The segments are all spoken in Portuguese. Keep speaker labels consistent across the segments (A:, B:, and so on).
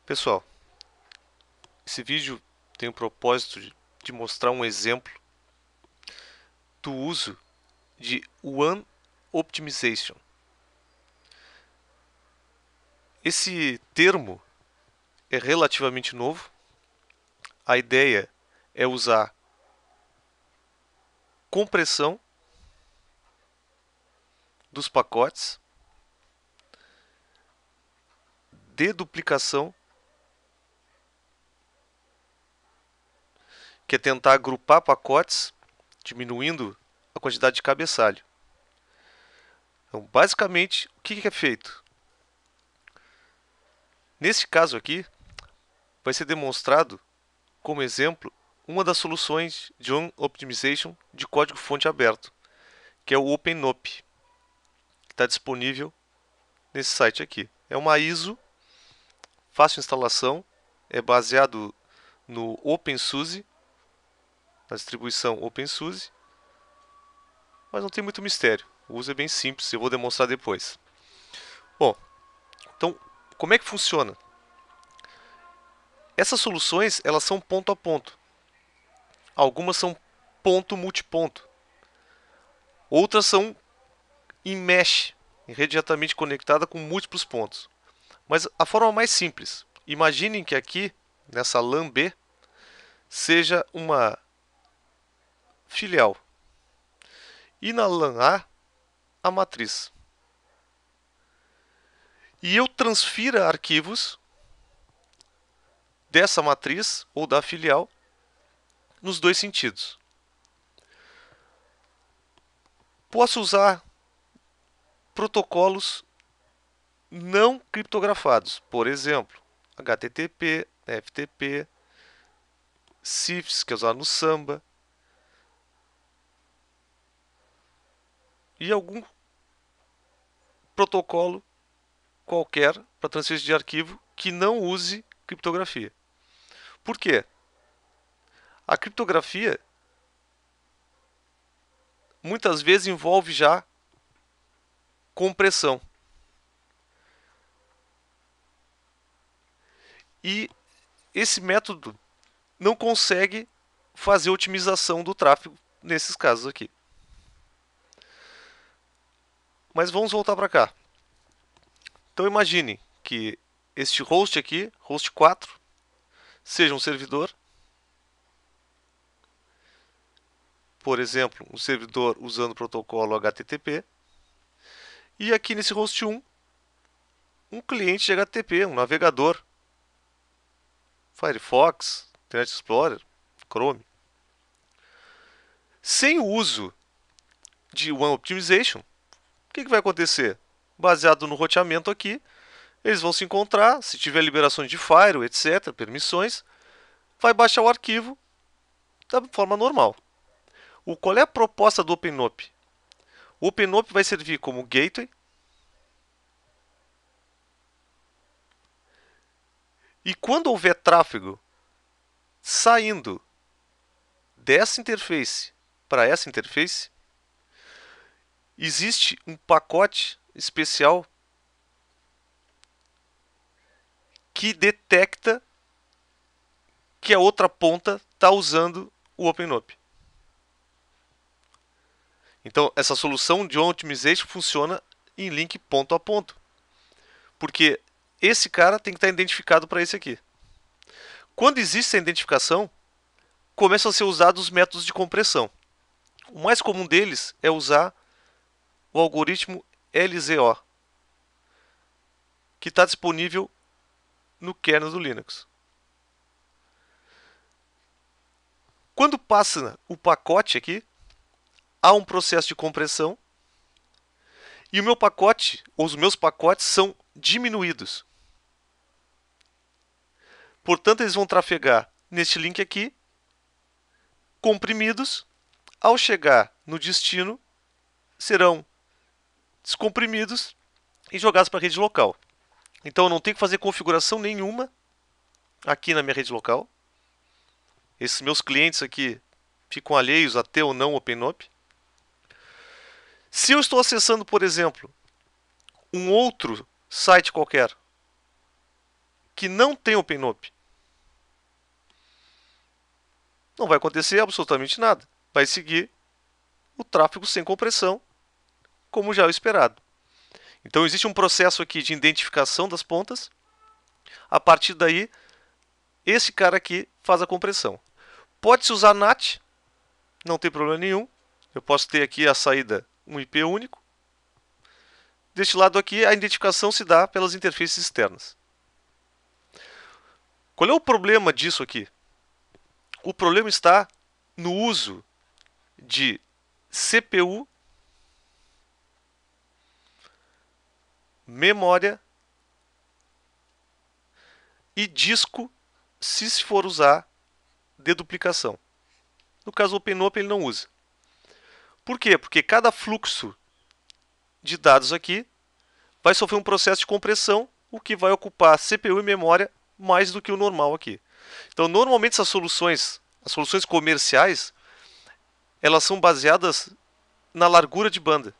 A: Pessoal, esse vídeo tem o propósito de mostrar um exemplo do uso de One Optimization. Esse termo é relativamente novo. A ideia é usar compressão dos pacotes, deduplicação, que é tentar agrupar pacotes, diminuindo a quantidade de cabeçalho. Então, basicamente, o que é feito? Nesse caso aqui, vai ser demonstrado como exemplo uma das soluções de One Optimization de código-fonte aberto, que é o OpenOp, que está disponível nesse site aqui. É uma ISO, fácil instalação, é baseado no OpenSUSE, na distribuição OpenSUSE, mas não tem muito mistério. O uso é bem simples, eu vou demonstrar depois. Bom, então, como é que funciona? Essas soluções, elas são ponto a ponto. Algumas são ponto multiponto. Outras são em mesh, em rede diretamente conectada com múltiplos pontos. Mas a forma mais simples, imaginem que aqui, nessa LAN B, seja uma filial. E na LAN a matriz. E eu transfira arquivos dessa matriz ou da filial nos dois sentidos. Posso usar protocolos não criptografados, por exemplo, HTTP, FTP, CIFS, que é usado no Samba, e algum protocolo qualquer para transferência de arquivo que não use criptografia. Por quê? A criptografia muitas vezes envolve já compressão. E esse método não consegue fazer otimização do tráfego nesses casos aqui. Mas vamos voltar para cá. Então imagine que este host aqui, host 4, seja um servidor. Por exemplo, um servidor usando o protocolo HTTP. E aqui nesse host 1, um cliente de HTTP, um navegador. Firefox, Internet Explorer, Chrome. Sem o uso de One Optimization, o que vai acontecer? Baseado no roteamento aqui, eles vão se encontrar, se tiver liberações de firewall, etc., permissões, vai baixar o arquivo da forma normal. Qual é a proposta do OpenOp? O OpenOp vai servir como gateway e quando houver tráfego saindo dessa interface para essa interface, existe um pacote especial que detecta que a outra ponta está usando o OpenOp. Então, essa solução de One Optimization funciona em link ponto a ponto. Porque esse cara tem que estar identificado para esse aqui. Quando existe essa identificação, começam a ser usados os métodos de compressão. O mais comum deles é usar o algoritmo LZO, que está disponível no kernel do Linux. Quando passa o pacote aqui, há um processo de compressão e o meu pacote, ou os meus pacotes, são diminuídos. Portanto, eles vão trafegar neste link aqui, comprimidos. Ao chegar no destino, serão descomprimidos e jogados para a rede local. Então, eu não tenho que fazer configuração nenhuma aqui na minha rede local. Esses meus clientes aqui ficam alheios a ter ou não OpenOp. Se eu estou acessando, por exemplo, um outro site qualquer, que não tem OpenOP, não vai acontecer absolutamente nada. Vai seguir o tráfego sem compressão, como já é o esperado. Então existe um processo aqui de identificação das pontas. A partir daí, esse cara aqui faz a compressão. Pode-se usar NAT, não tem problema nenhum. Eu posso ter aqui a saída um IP único. Deste lado aqui, a identificação se dá pelas interfaces externas. Qual é o problema disso aqui? O problema está no uso de CPU, memória e disco, se for usar deduplicação. No caso do OpenOP ele não usa. Por quê? Porque cada fluxo de dados aqui vai sofrer um processo de compressão, o que vai ocupar CPU e memória mais do que o normal aqui. Então, normalmente essas soluções, as soluções comerciais, elas são baseadas na largura de banda.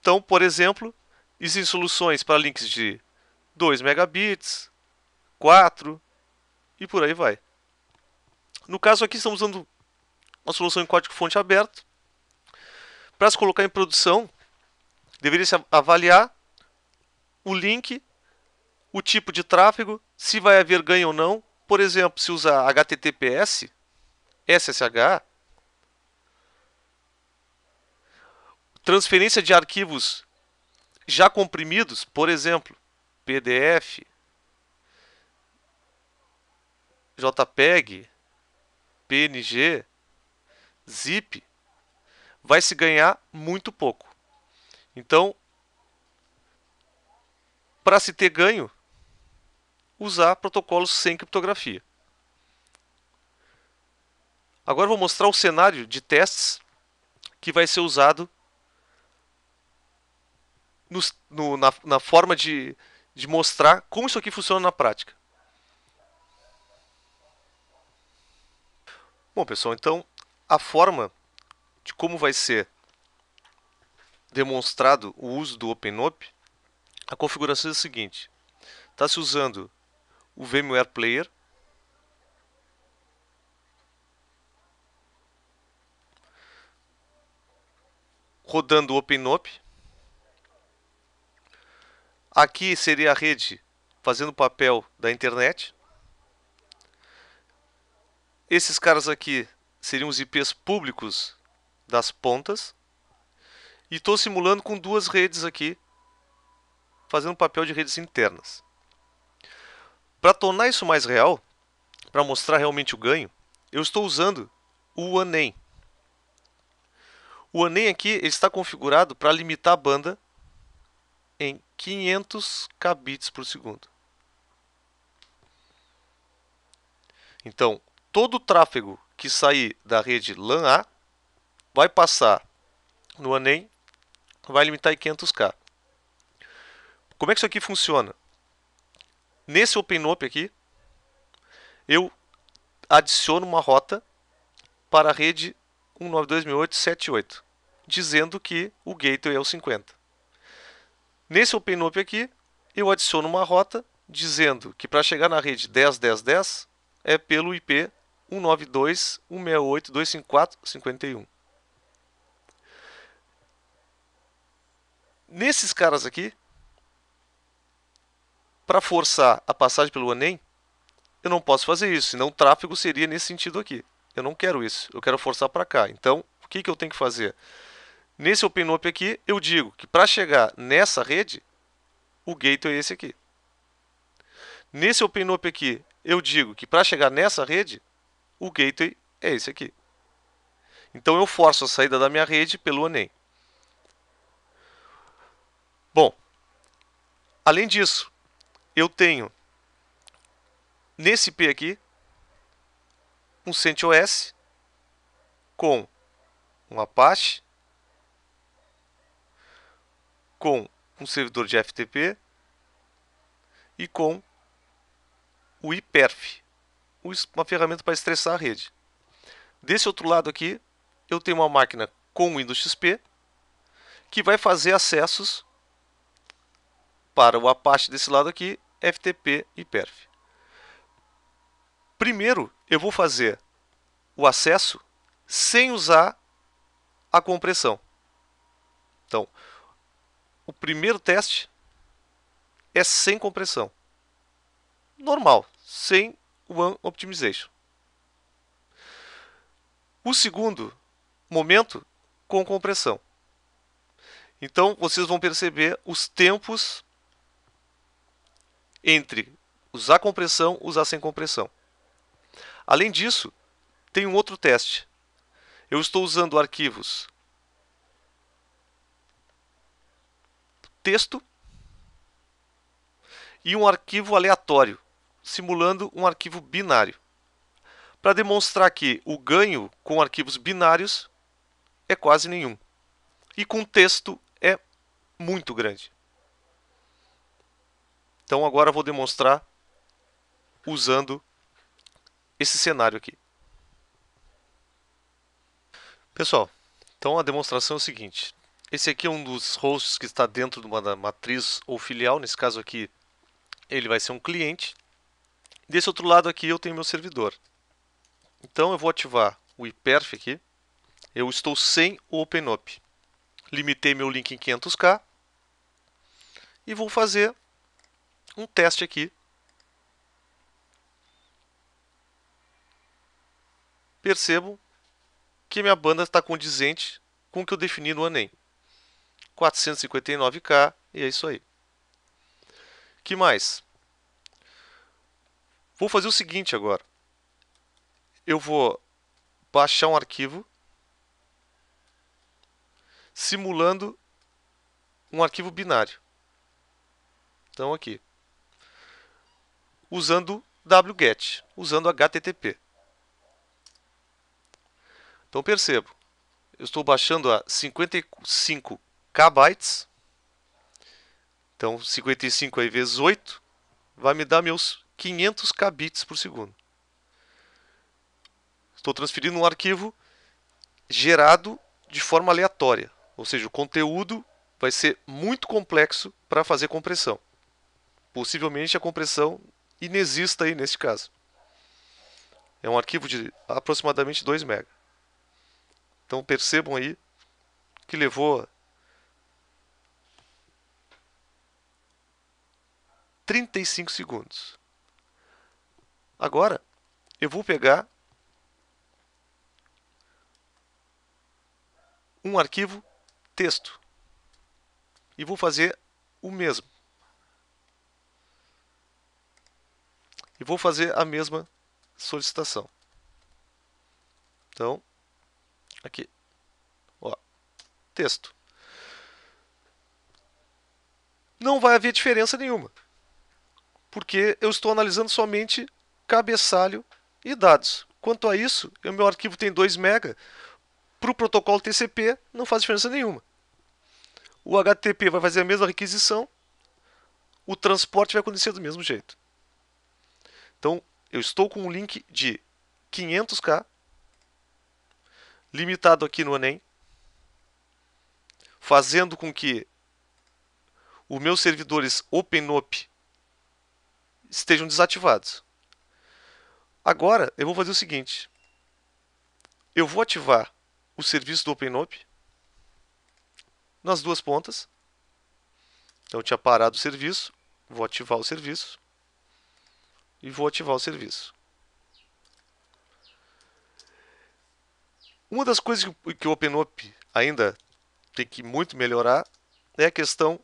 A: Então, por exemplo, existem soluções para links de 2 megabits, 4 e por aí vai. No caso aqui estamos usando uma solução em código-fonte aberto. Para se colocar em produção, deveria se avaliar o link, o tipo de tráfego, se vai haver ganho ou não. Por exemplo, se usar HTTPS, SSH, transferência de arquivos já comprimidos, por exemplo, PDF, JPEG, PNG, ZIP, vai se ganhar muito pouco. Então, para se ter ganho, usar protocolos sem criptografia. Agora eu vou mostrar o cenário de testes que vai ser usado na forma de mostrar como isso aqui funciona na prática. Bom, pessoal, então a forma de como vai ser demonstrado o uso do OpenOP, a configuração é a seguinte. Está se usando o VMware Player, rodando o OpenOP. Aqui seria a rede fazendo o papel da internet. Esses caras aqui seriam os IPs públicos das pontas. E estou simulando com duas redes aqui, fazendo o papel de redes internas. Para tornar isso mais real, para mostrar realmente o ganho, eu estou usando o OneNAME. O OneNAME aqui ele está configurado para limitar a banda em 500 kbps por segundo. Então, todo o tráfego que sair da rede LAN A vai passar no OneNAME, vai limitar em 500K. Como é que isso aqui funciona? Nesse OpenOP aqui, eu adiciono uma rota para a rede 192.168.78, dizendo que o gateway é o 50. Nesse OpenOP aqui, eu adiciono uma rota dizendo que para chegar na rede 10.10.10 é pelo IP 192.168.254.51. Nesses caras aqui, para forçar a passagem pelo OneNAME, eu não posso fazer isso, senão o tráfego seria nesse sentido aqui. Eu não quero isso, eu quero forçar para cá. Então, o que eu tenho que fazer? Nesse OpenOP aqui, eu digo que para chegar nessa rede, o gateway é esse aqui. Nesse OpenOP aqui, eu digo que para chegar nessa rede, o gateway é esse aqui. Então eu forço a saída da minha rede pelo OneNAME. Bom, além disso, eu tenho nesse IP aqui um CentOS com um Apache, com um servidor de FTP e com o iPerf, uma ferramenta para estressar a rede. Desse outro lado aqui, eu tenho uma máquina com Windows XP que vai fazer acessos para o Apache desse lado aqui, FTP e perf. Primeiro, eu vou fazer o acesso sem usar a compressão. Então, o primeiro teste é sem compressão. Normal, sem One Optimization. O segundo momento, com compressão. Então, vocês vão perceber os tempos entre usar compressão e usar sem compressão. Além disso, tem um outro teste. Eu estou usando arquivos texto e um arquivo aleatório, simulando um arquivo binário, para demonstrar que o ganho com arquivos binários é quase nenhum e com texto é muito grande. Então agora eu vou demonstrar usando esse cenário aqui. Pessoal, então a demonstração é o seguinte. Esse aqui é um dos hosts que está dentro de uma matriz ou filial. Nesse caso aqui, ele vai ser um cliente. Desse outro lado aqui eu tenho meu servidor. Então eu vou ativar o iperf aqui. Eu estou sem o OpenOp. Limitei meu link em 500K. E vou fazer um teste aqui. Percebam que minha banda está condizente com o que eu defini no ANEM. 459K e é isso aí. Que mais? Vou fazer o seguinte agora. Eu vou baixar um arquivo simulando um arquivo binário. Então aqui. Usando wget, usando HTTP. Então percebo. Eu estou baixando a 55 KB. Então 55 aí vezes 8 vai me dar meus 500 kbps por segundo. Estou transferindo um arquivo gerado de forma aleatória. Ou seja, o conteúdo vai ser muito complexo para fazer compressão. Possivelmente a compressão inexista aí neste caso. É um arquivo de aproximadamente 2 MB. Então percebam aí que levou 35 segundos. Agora eu vou pegar um arquivo texto e vou fazer o mesmo. E vou fazer a mesma solicitação. Então, aqui, ó, texto. Não vai haver diferença nenhuma, porque eu estou analisando somente cabeçalho e dados. Quanto a isso, o meu arquivo tem 2 MB. Para o protocolo TCP, não faz diferença nenhuma. O HTTP vai fazer a mesma requisição, o transporte vai acontecer do mesmo jeito. Então, eu estou com um link de 500K, limitado aqui no ANEM, fazendo com que os meus servidores OpenOp estejam desativados. Agora, eu vou fazer o seguinte. Eu vou ativar o serviço do OpenOp nas duas pontas. Então, eu tinha parado o serviço, vou ativar o serviço e vou ativar o serviço. Uma das coisas que o OpenOp ainda tem que muito melhorar é a questão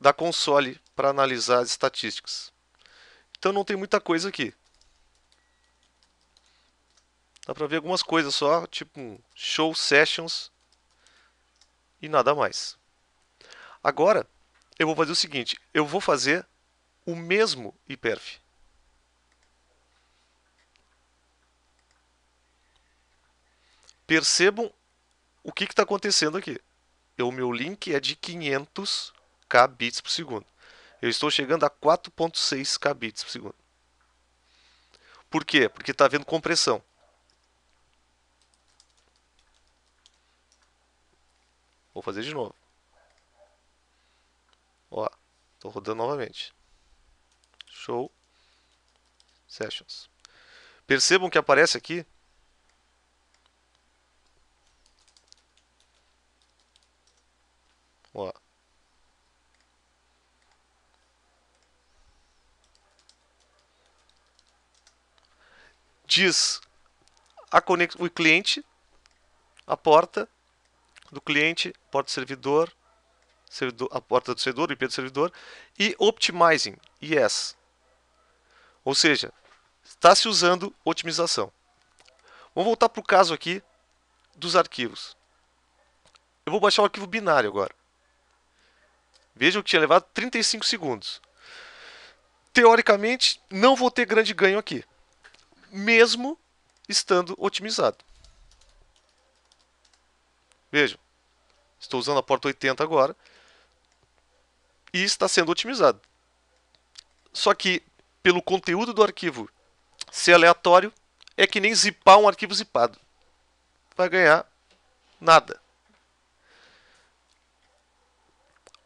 A: da console para analisar as estatísticas. Então não tem muita coisa aqui. Dá para ver algumas coisas só, tipo um show sessions e nada mais. Agora eu vou fazer o seguinte, eu vou fazer o mesmo iperf. Percebam o que está acontecendo aqui. O meu link é de 500 kbps por segundo. Eu estou chegando a 4.6 kbps por segundo. Por quê? Porque está havendo compressão. Vou fazer de novo. Ó, estou rodando novamente. Show. Sessions. Percebam que aparece aqui ó, diz o cliente, a porta do cliente, porta do servidor, a porta do servidor, o IP do servidor, e optimizing, yes. Ou seja, está se usando otimização. Vamos voltar para o caso aqui dos arquivos. Eu vou baixar o arquivo binário agora. Vejam que tinha levado 35 segundos. Teoricamente, não vou ter grande ganho aqui, mesmo estando otimizado. Vejam, estou usando a porta 80 agora e está sendo otimizado. Só que, pelo conteúdo do arquivo ser aleatório, é que nem zipar um arquivo zipado. Vai ganhar nada.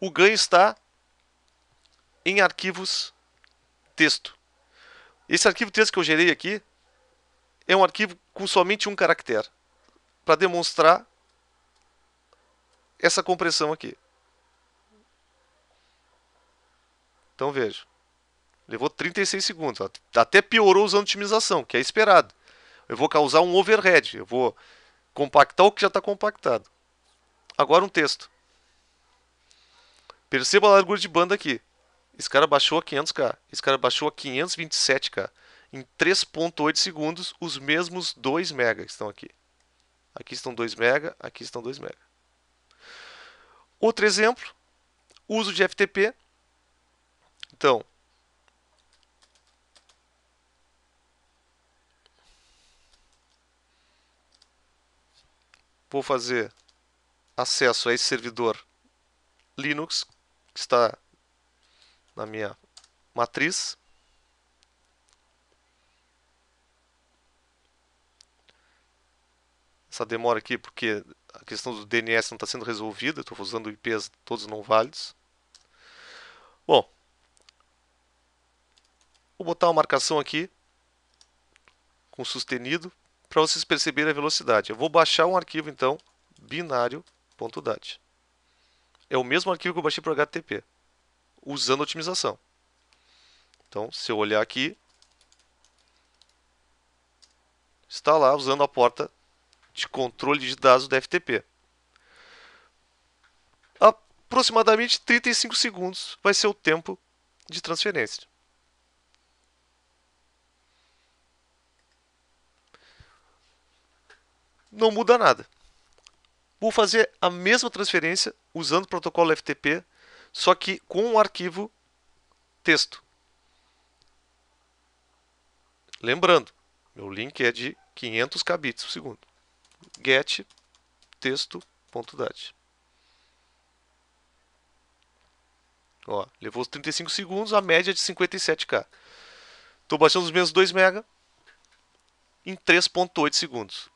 A: O ganho está em arquivos texto. Esse arquivo texto que eu gerei aqui é um arquivo com somente um caractere, para demonstrar essa compressão aqui. Então veja, levou 36 segundos, até piorou usando otimização, que é esperado. Eu vou causar um overhead, eu vou compactar o que já está compactado. Agora um texto. Perceba a largura de banda aqui. Esse cara baixou a 500K, esse cara baixou a 527K. Em 3.8 segundos, os mesmos 2 MB estão aqui. Aqui estão 2 MB, aqui estão 2 MB. Outro exemplo, uso de FTP. Então, vou fazer acesso a esse servidor Linux, que está na minha matriz. Essa demora aqui porque a questão do DNS não está sendo resolvida, estou usando IPs todos não válidos. Bom, vou botar uma marcação aqui com sustenido para vocês perceberem a velocidade. Eu vou baixar um arquivo então, binário.dat. É o mesmo arquivo que eu baixei para o HTTP, usando otimização. Então, se eu olhar aqui, está lá usando a porta de controle de dados da FTP. Aproximadamente 35 segundos vai ser o tempo de transferência. Não muda nada. Vou fazer a mesma transferência usando o protocolo FTP, só que com um arquivo texto. Lembrando, meu link é de 500 kbps por segundo. Get texto.dat. Ó, levou os 35 segundos, a média é de 57K. Estou baixando os mesmos 2 MB em 3.8 segundos.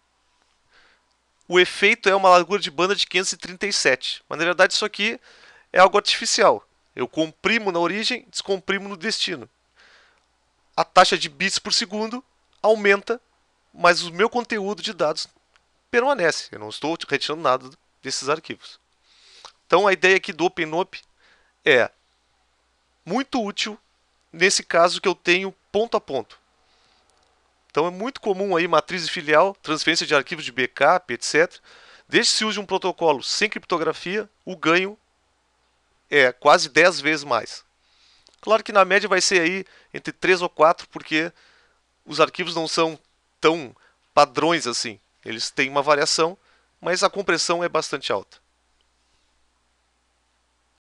A: O efeito é uma largura de banda de 537, mas na verdade isso aqui é algo artificial. Eu comprimo na origem, descomprimo no destino. A taxa de bits por segundo aumenta, mas o meu conteúdo de dados permanece. Eu não estou retirando nada desses arquivos. Então a ideia aqui do OpenNope é muito útil nesse caso que eu tenho ponto a ponto. Então é muito comum aí matriz e filial, transferência de arquivos de backup, etc. Desde que se use um protocolo sem criptografia, o ganho é quase 10 vezes mais. Claro que na média vai ser aí entre 3 ou 4, porque os arquivos não são tão padrões assim. Eles têm uma variação, mas a compressão é bastante alta.